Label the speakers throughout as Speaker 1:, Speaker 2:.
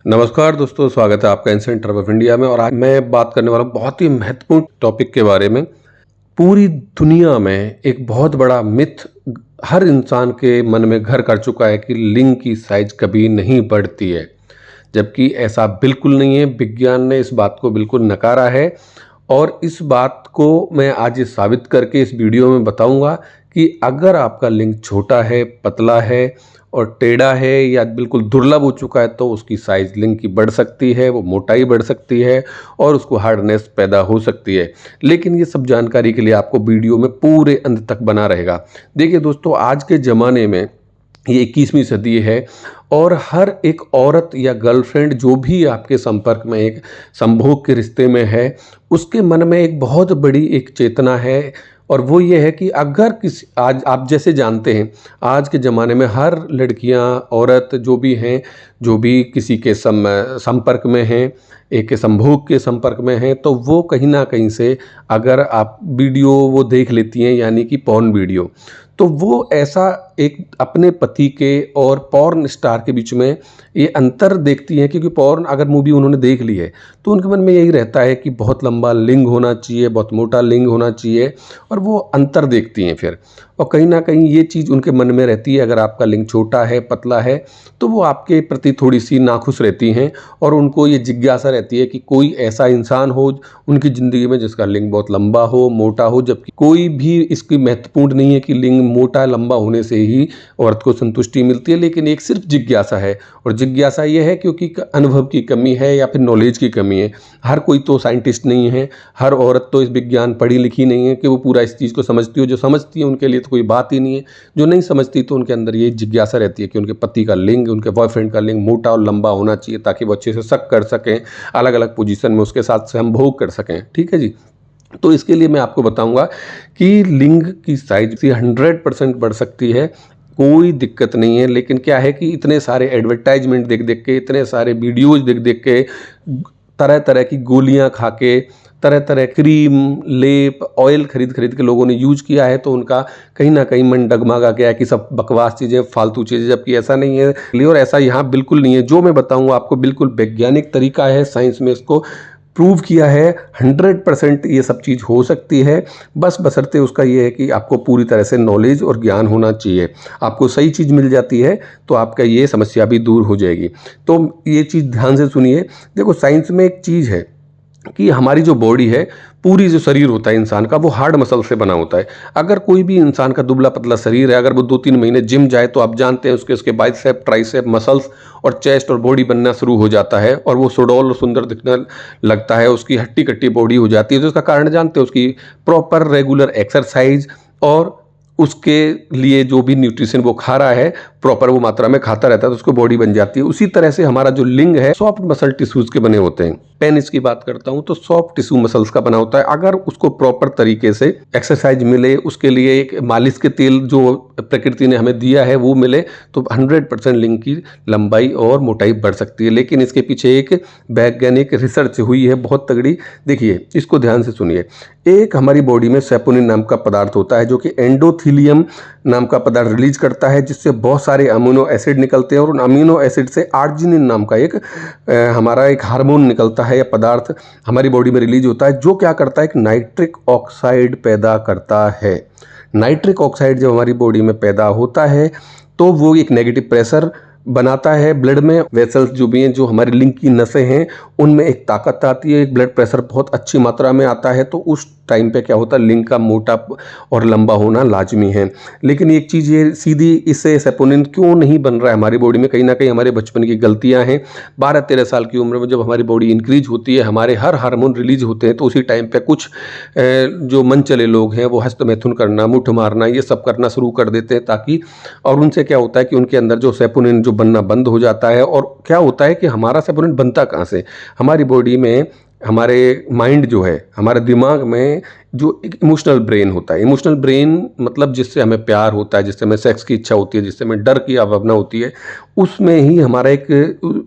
Speaker 1: नमस्कार दोस्तों, स्वागत है आपका इंसिडेंट ऑफ इंडिया में। और आज मैं बात करने वाला हूं बहुत ही महत्वपूर्ण टॉपिक के बारे में। पूरी दुनिया में एक बहुत बड़ा मिथ हर इंसान के मन में घर कर चुका है कि लिंग की साइज कभी नहीं बढ़ती है, जबकि ऐसा बिल्कुल नहीं है। विज्ञान ने इस बात को बिल्कुल नकारा है और इस बात को मैं आज ये साबित करके इस वीडियो में बताऊंगा कि अगर आपका लिंग छोटा है, पतला है और टेढ़ा है या बिल्कुल दुर्लभ हो चुका है तो उसकी साइज लिंग की बढ़ सकती है, वो मोटाई बढ़ सकती है और उसको हार्डनेस पैदा हो सकती है। लेकिन ये सब जानकारी के लिए आपको वीडियो में पूरे अंत तक बना रहेगा। देखिए दोस्तों, आज के ज़माने में ये 21वीं सदी है और हर एक औरत या गर्लफ्रेंड जो भी आपके संपर्क में एक संभोग के रिश्ते में है, उसके मन में एक बहुत बड़ी एक चेतना है और वो ये है कि अगर किसी आज आप जैसे जानते हैं, आज के ज़माने में हर लड़कियां, औरत जो भी हैं, जो भी किसी के संपर्क में हैं, एक संभोग के संपर्क में हैं, तो वो कहीं ना कहीं से अगर आप वीडियो वो देख लेती हैं, यानी कि पॉर्न वीडियो, तो वो ऐसा एक अपने पति के और पॉर्न स्टार के बीच में ये अंतर देखती हैं। क्योंकि पॉर्न अगर मूवी उन्होंने देख ली है तो उनके मन में यही रहता है कि बहुत लंबा लिंग होना चाहिए, बहुत मोटा लिंग होना चाहिए, और वो अंतर देखती हैं फिर। और कहीं ना कहीं ये चीज़ उनके मन में रहती है, अगर आपका लिंग छोटा है, पतला है, तो वो आपके प्रति थोड़ी सी नाखुश रहती हैं और उनको ये जिज्ञासा रहती है कि कोई ऐसा इंसान हो उनकी ज़िंदगी में जिसका लिंग बहुत लंबा हो, मोटा हो। जबकि कोई भी इसकी महत्वपूर्ण नहीं है कि लिंग मोटा लंबा होने से ही औरत को संतुष्टि मिलती है, लेकिन एक सिर्फ जिज्ञासा है। और जिज्ञासा ये है क्योंकि अनुभव की कमी है या फिर नॉलेज की कमी है। हर कोई तो साइंटिस्ट नहीं है, हर औरत तो इस विज्ञान पढ़ी लिखी नहीं है कि वो पूरा इस चीज़ को समझती हो। जो समझती है उनके लिए तो कोई बात ही नहीं है, जो नहीं समझती तो उनके अंदर ये जिज्ञासा रहती है कि उनके पति का लिंग, उनके बॉयफ्रेंड का लिंग मोटा और लंबा होना चाहिए ताकि वो अच्छे से शक कर सकें, अलग अलग पोजीशन में उसके साथ संभोग कर सकें। ठीक है जी। तो इसके लिए मैं आपको बताऊंगा कि लिंग की साइज 100% बढ़ सकती है, कोई दिक्कत नहीं है। लेकिन क्या है कि इतने सारे एडवर्टाइजमेंट देख देख के, इतने सारे वीडियोज देख देख के, तरह तरह की गोलियां खा के, तरह तरह क्रीम, लेप, ऑयल खरीद खरीद के लोगों ने यूज किया है, तो उनका कहीं ना कहीं मन डगमगा गया कि सब बकवास चीज़ें, फालतू चीज़ें, जबकि ऐसा नहीं है। और ऐसा यहाँ बिल्कुल नहीं है। जो मैं बताऊँगा आपको बिल्कुल वैज्ञानिक तरीका है, साइंस में इसको प्रूव किया है। 100% ये सब चीज़ हो सकती है, बस बशर्ते उसका ये है कि आपको पूरी तरह से नॉलेज और ज्ञान होना चाहिए। आपको सही चीज़ मिल जाती है तो आपका ये समस्या भी दूर हो जाएगी। तो ये चीज़ ध्यान से सुनिए। देखो, साइंस में एक चीज़ है कि हमारी जो बॉडी है, पूरी जो शरीर होता है इंसान का, वो हार्ड मसल से बना होता है। अगर कोई भी इंसान का दुबला पतला शरीर है, अगर वो 2-3 महीने जिम जाए तो आप जानते हैं उसके बाइसेप, ट्राइसेप मसल्स और चेस्ट और बॉडी बनना शुरू हो जाता है और वो सुडौल और सुंदर दिखने लगता है, उसकी हट्टी कट्टी बॉडी हो जाती है। तो इसका कारण जानते हैं, उसकी प्रॉपर रेगुलर एक्सरसाइज और उसके लिए जो भी न्यूट्रिशन वो खा रहा है, प्रॉपर वो मात्रा में खाता रहता है, तो उसको बॉडी बन जाती है। उसी तरह से हमारा जो लिंग है सॉफ्ट मसल टिश्यूज के बने होते हैं। पेनिस की बात करता हूं तो सॉफ्ट टिश्यू मसल्स का बना होता है। अगर उसको प्रॉपर तरीके से एक्सरसाइज मिले, उसके लिए एक मालिश के तेल जो प्रकृति ने हमें दिया है वो मिले, तो 100% लिंग की लंबाई और मोटाई बढ़ सकती है। लेकिन इसके पीछे एक वैज्ञानिक रिसर्च हुई है बहुत तगड़ी। देखिए, इसको ध्यान से सुनिए। एक हमारी बॉडी में सेपोनिन नाम का पदार्थ होता है जो कि एंडोथीलियम नाम का पदार्थ रिलीज करता है, जिससे बहुत सारे अमीनो एसिड निकलते हैं और उन अमीनो एसिड से आर्जिनिन नाम का एक हमारा एक हार्मोन निकलता है या पदार्थ हमारी बॉडी में रिलीज होता है, जो क्या करता है, एक नाइट्रिक ऑक्साइड पैदा करता है। नाइट्रिक ऑक्साइड जब हमारी बॉडी में पैदा होता है तो वो एक नेगेटिव प्रेशर बनाता है ब्लड में। वेसल्स जो भी हैं, जो हमारे लिंग की नसें हैं, उनमें एक ताकत आती है, एक ब्लड प्रेशर बहुत अच्छी मात्रा में आता है। तो उस टाइम पे क्या होता है, लिंग का मोटा और लंबा होना लाजमी है। लेकिन एक चीज़ ये सीधी, इससे सेपोनिन क्यों नहीं बन रहा है हमारी बॉडी में, कहीं ना कहीं हमारे बचपन की गलतियां हैं। 12-13 साल की उम्र में जब हमारी बॉडी इंक्रीज होती है, हमारे हर हार्मोन रिलीज होते हैं, तो उसी टाइम पे कुछ जो मन चले लोग हैं वो हस्त मैथुन करना, मुठ मारना, ये सब करना शुरू कर देते हैं, ताकि और उनसे क्या होता है कि उनके अंदर जो सेपोनिन जो बनना बंद हो जाता है। और क्या होता है कि हमारा सेपोनिन बनता कहाँ से, हमारी बॉडी में, हमारे माइंड जो है, हमारे दिमाग में जो एक इमोशनल ब्रेन होता है। इमोशनल ब्रेन मतलब जिससे हमें प्यार होता है, जिससे हमें सेक्स की इच्छा होती है, जिससे हमें डर की भावना होती है, उसमें ही हमारा एक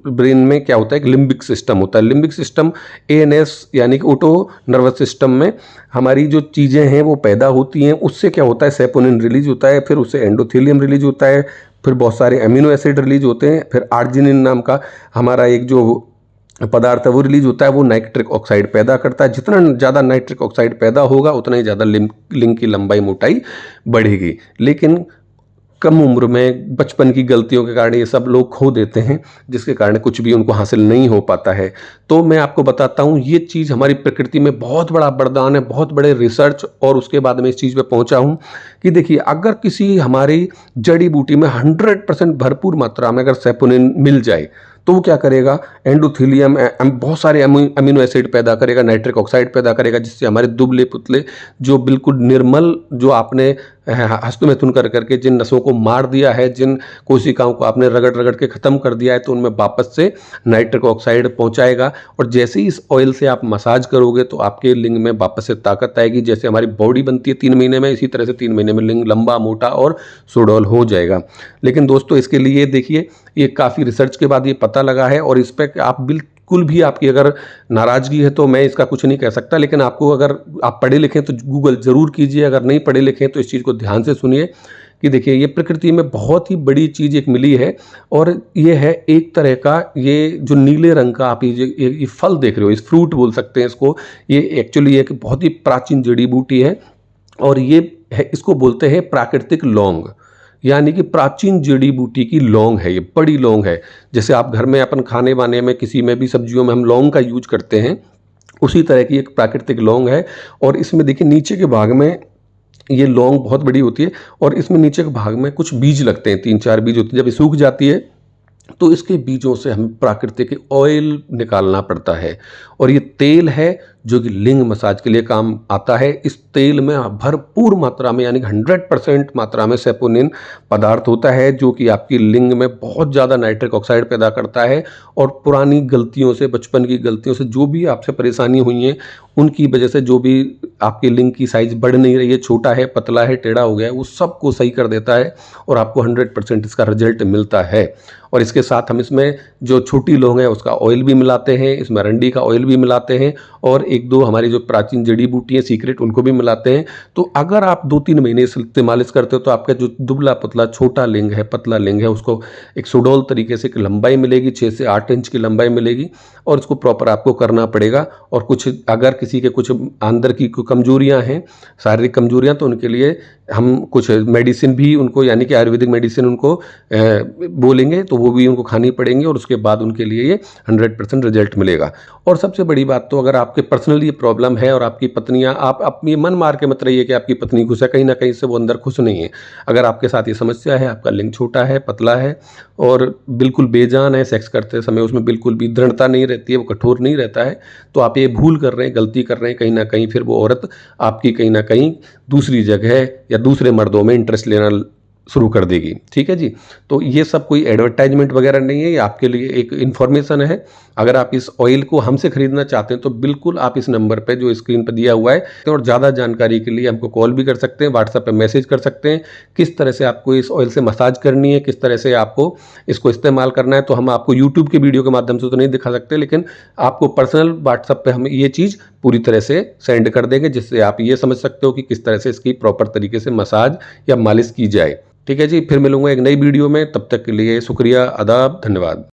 Speaker 1: ब्रेन में क्या होता है, एक लिम्बिक सिस्टम होता है। लिम्बिक सिस्टम ANS यानी कि ऑटो नर्वस सिस्टम में हमारी जो चीज़ें हैं वो पैदा होती हैं। उससे क्या होता है, सेपोनिन रिलीज होता है, फिर उससे एंडोथेलियम रिलीज होता है, फिर बहुत सारे अमीनो एसिड रिलीज होते हैं, फिर आर्जिनिन नाम का हमारा एक जो पदार्थ है वो रिलीज होता है, वो नाइट्रिक ऑक्साइड पैदा करता है। जितना ज़्यादा नाइट्रिक ऑक्साइड पैदा होगा उतना ही ज़्यादा लिंग की लंबाई मोटाई बढ़ेगी। लेकिन कम उम्र में बचपन की गलतियों के कारण ये सब लोग खो देते हैं, जिसके कारण कुछ भी उनको हासिल नहीं हो पाता है। तो मैं आपको बताता हूँ, ये चीज़ हमारी प्रकृति में बहुत बड़ा वरदान है, बहुत बड़े रिसर्च और उसके बाद में इस चीज़ पे पहुँचा हूँ कि देखिए, अगर किसी हमारी जड़ी बूटी में 100% भरपूर मात्रा में अगर सेपोनिन मिल जाए तो वो क्या करेगा, एंडोथेलियम बहुत सारे अमीनो एसिड पैदा करेगा, नाइट्रिक ऑक्साइड पैदा करेगा, जिससे हमारे दुबले पुतले जो बिल्कुल निर्मल, जो आपने हस्तमैथुन कर करके जिन नसों को मार दिया है, जिन कोशिकाओं को आपने रगड़ रगड़ के ख़त्म कर दिया है, तो उनमें वापस से नाइट्रिक ऑक्साइड पहुंचाएगा। और जैसे ही इस ऑयल से आप मसाज करोगे तो आपके लिंग में वापस से ताकत आएगी। जैसे हमारी बॉडी बनती है 3 महीने में, इसी तरह से 3 महीने में लिंग लंबा, मोटा और सुडौल हो जाएगा। लेकिन दोस्तों, इसके लिए देखिए, ये काफ़ी रिसर्च के बाद ये पता लगा है, और इस पर आप बिल्कुल भी, आपकी अगर नाराज़गी है तो मैं इसका कुछ नहीं कह सकता, लेकिन आपको, अगर आप पढ़े लिखें तो गूगल ज़रूर कीजिए, अगर नहीं पढ़े लिखें तो इस चीज़ को ध्यान से सुनिए कि देखिए, ये प्रकृति में बहुत ही बड़ी चीज़ एक मिली है। और ये है एक तरह का, ये जो नीले रंग का आप ये फल देख रहे हो, इस फ्रूट बोल सकते हैं इसको, ये एक्चुअली एक बहुत ही प्राचीन जड़ी बूटी है, और ये है, इसको बोलते हैं प्राकृतिक लौंग, यानी कि प्राचीन जड़ी बूटी की लौंग है, ये बड़ी लौंग है। जैसे आप घर में अपन खाने वाने में, किसी में भी सब्जियों में हम लौंग का यूज करते हैं, उसी तरह की एक प्राकृतिक लौंग है। और इसमें देखिए, नीचे के भाग में ये लौंग बहुत बड़ी होती है, और इसमें नीचे के भाग में कुछ बीज लगते हैं, 3-4 बीज होते हैं। जब ये सूख जाती है तो इसके बीजों से हमें प्राकृतिक ऑयल निकालना पड़ता है, और ये तेल है जो कि लिंग मसाज के लिए काम आता है। इस तेल में भरपूर मात्रा में, यानी 100% मात्रा में सेपोनिन पदार्थ होता है, जो कि आपकी लिंग में बहुत ज़्यादा नाइट्रिक ऑक्साइड पैदा करता है। और पुरानी गलतियों से, बचपन की गलतियों से जो भी आपसे परेशानी हुई है, उनकी वजह से जो भी आपके लिंग की साइज़ बढ़ नहीं रही है, छोटा है, पतला है, टेढ़ा हो गया है, वो सबको सही कर देता है, और आपको 100% इसका रिजल्ट मिलता है। और इसके साथ हम इसमें जो छोटी लौंग है उसका ऑयल भी मिलाते हैं, इसमें अरंडी का ऑयल भी मिलाते हैं, और 1-2 हमारी जो प्राचीन जड़ी बूटी है सीक्रेट, उनको भी मिलाते हैं। तो अगर आप 2-3 महीने से मालिश करते हो तो आपका जो दुबला पतला छोटा लिंग है, पतला लिंग है, उसको एक सुडौल तरीके से एक लंबाई मिलेगी, 6 से 8 इंच की लंबाई मिलेगी। और इसको प्रॉपर आपको करना पड़ेगा। और कुछ, अगर किसी के कुछ अंदर की कमजोरियां हैं, शारीरिक कमजोरियां, तो उनके लिए हम कुछ मेडिसिन भी उनको, यानी कि आयुर्वेदिक मेडिसिन उनको बोलेंगे, तो वो भी उनको खानी पड़ेंगी, और उसके बाद उनके लिए ये 100% रिजल्ट मिलेगा। और सबसे बड़ी बात, तो अगर आपके पर्सनली ये प्रॉब्लम है और आपकी पत्नियां, आप अपनी मन मार के मत रहिए कि आपकी पत्नी खुश है, कहीं ना कहीं से वो अंदर खुश नहीं है। अगर आपके साथ ये समस्या है, आपका लिंग छोटा है, पतला है और बिल्कुल बेजान है, सेक्स करते समय उसमें बिल्कुल भी दृढ़ता नहीं रहती है, वो कठोर नहीं रहता है, तो आप ये भूल कर रहे हैं, गलती कर रहे हैं कहीं ना कहीं। फिर वो औरत आपकी कहीं ना कहीं दूसरी जगह या दूसरे मर्दों में इंटरेस्ट लेना शुरू कर देगी। ठीक है जी। तो ये सब कोई एडवर्टाइजमेंट वगैरह नहीं है, ये आपके लिए एक इन्फॉर्मेशन है। अगर आप इस ऑयल को हमसे खरीदना चाहते हैं तो बिल्कुल आप इस नंबर पे जो स्क्रीन पर दिया हुआ है, और ज़्यादा जानकारी के लिए हमको कॉल भी कर सकते हैं, व्हाट्सएप पे मैसेज कर सकते हैं। किस तरह से आपको इस ऑयल से मसाज करनी है, किस तरह से आपको इसको इस्तेमाल करना है, तो हम आपको यूट्यूब के वीडियो के माध्यम से तो नहीं दिखा सकते, लेकिन आपको पर्सनल व्हाट्सएप पे हम ये चीज़ पूरी तरह से सेंड कर देंगे, जिससे आप ये समझ सकते हो कि किस तरह से इसकी प्रॉपर तरीके से मसाज या मालिश की जाए। ठीक है जी। फिर मिलूंगा एक नई वीडियो में, तब तक के लिए शुक्रिया, आदाब, धन्यवाद।